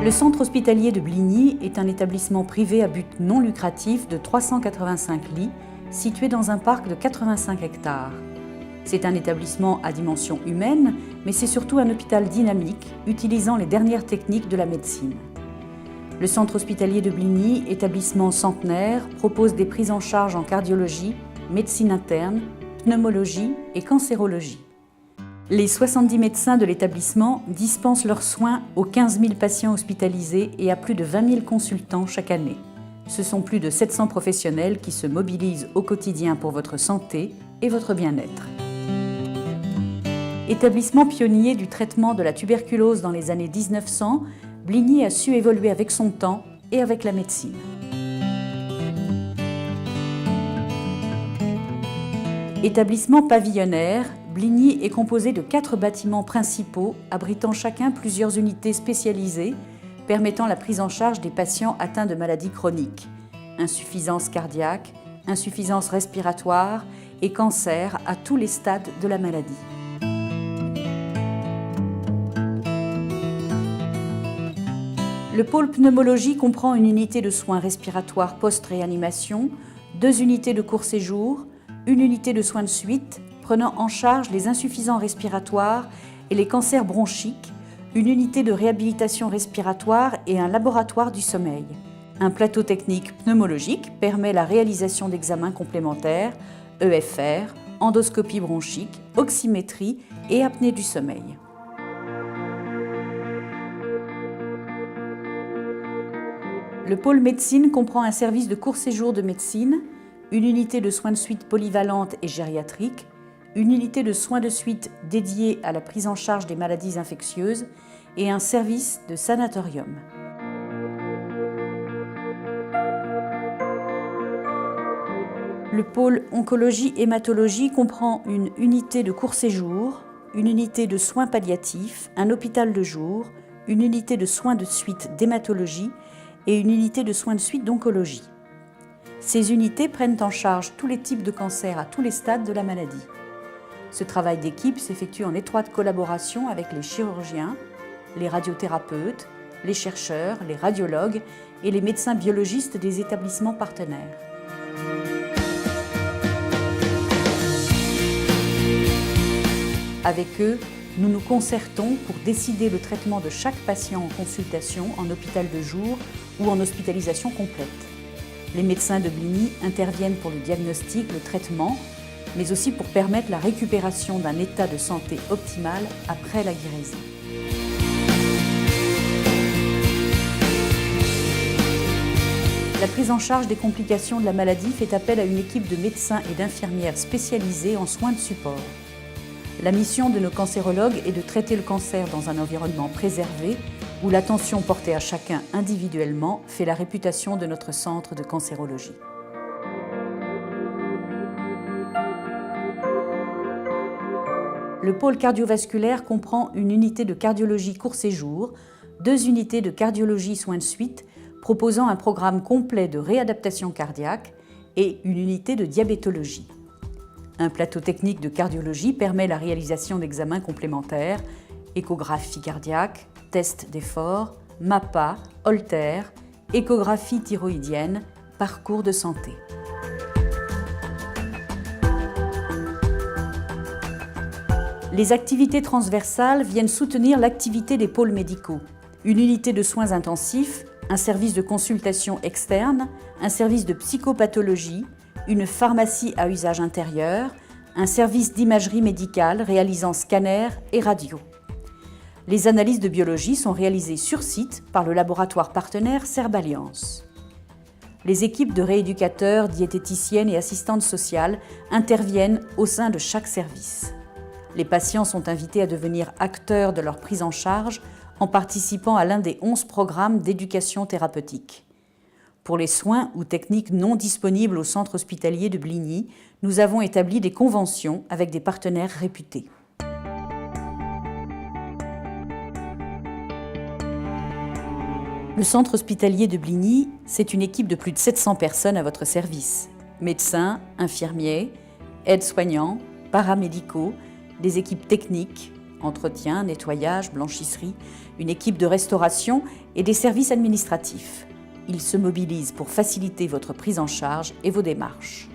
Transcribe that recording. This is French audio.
Le centre hospitalier de Bligny est un établissement privé à but non lucratif de 385 lits, situé dans un parc de 85 hectares. C'est un établissement à dimension humaine, mais c'est surtout un hôpital dynamique, utilisant les dernières techniques de la médecine. Le centre hospitalier de Bligny, établissement centenaire, propose des prises en charge en cardiologie, médecine interne, pneumologie et cancérologie. Les 70 médecins de l'établissement dispensent leurs soins aux 15 000 patients hospitalisés et à plus de 20 000 consultants chaque année. Ce sont plus de 700 professionnels qui se mobilisent au quotidien pour votre santé et votre bien-être. Établissement pionnier du traitement de la tuberculose dans les années 1900, Bligny a su évoluer avec son temps et avec la médecine. Établissement pavillonnaire, Bligny est composé de 4 bâtiments principaux abritant chacun plusieurs unités spécialisées permettant la prise en charge des patients atteints de maladies chroniques, insuffisance cardiaque, insuffisance respiratoire et cancer à tous les stades de la maladie. Le pôle pneumologie comprend une unité de soins respiratoires post-réanimation, 2 unités de court séjour, une unité de soins de suite prenant en charge les insuffisants respiratoires et les cancers bronchiques, une unité de réhabilitation respiratoire et un laboratoire du sommeil. Un plateau technique pneumologique permet la réalisation d'examens complémentaires, EFR, endoscopie bronchique, oxymétrie et apnée du sommeil. Le pôle médecine comprend un service de court séjour de médecine, une unité de soins de suite polyvalente et gériatrique, une unité de soins de suite dédiée à la prise en charge des maladies infectieuses et un service de sanatorium. Le pôle oncologie-hématologie comprend une unité de court séjour, une unité de soins palliatifs, un hôpital de jour, une unité de soins de suite d'hématologie et une unité de soins de suite d'oncologie. Ces unités prennent en charge tous les types de cancers à tous les stades de la maladie. Ce travail d'équipe s'effectue en étroite collaboration avec les chirurgiens, les radiothérapeutes, les chercheurs, les radiologues et les médecins biologistes des établissements partenaires. Avec eux, nous nous concertons pour décider le traitement de chaque patient en consultation en hôpital de jour ou en hospitalisation complète. Les médecins de Bligny interviennent pour le diagnostic, le traitement, mais aussi pour permettre la récupération d'un état de santé optimal après la guérison. La prise en charge des complications de la maladie fait appel à une équipe de médecins et d'infirmières spécialisés en soins de support. La mission de nos cancérologues est de traiter le cancer dans un environnement préservé où l'attention portée à chacun individuellement fait la réputation de notre centre de cancérologie. Le pôle cardiovasculaire comprend une unité de cardiologie court séjour, 2 unités de cardiologie soins de suite proposant un programme complet de réadaptation cardiaque et une unité de diabétologie. Un plateau technique de cardiologie permet la réalisation d'examens complémentaires, échographie cardiaque, test d'effort, MAPA, Holter, échographie thyroïdienne, parcours de santé. Les activités transversales viennent soutenir l'activité des pôles médicaux. Une unité de soins intensifs, un service de consultation externe, un service de psychopathologie, une pharmacie à usage intérieur, un service d'imagerie médicale réalisant scanner et radio. Les analyses de biologie sont réalisées sur site par le laboratoire partenaire Serballiance. Les équipes de rééducateurs, diététiciennes et assistantes sociales interviennent au sein de chaque service. Les patients sont invités à devenir acteurs de leur prise en charge en participant à l'un des 11 programmes d'éducation thérapeutique. Pour les soins ou techniques non disponibles au centre hospitalier de Bligny, nous avons établi des conventions avec des partenaires réputés. Le centre hospitalier de Bligny, c'est une équipe de plus de 700 personnes à votre service. Médecins, infirmiers, aides-soignants, paramédicaux, des équipes techniques, entretien, nettoyage, blanchisserie, une équipe de restauration et des services administratifs. Ils se mobilisent pour faciliter votre prise en charge et vos démarches.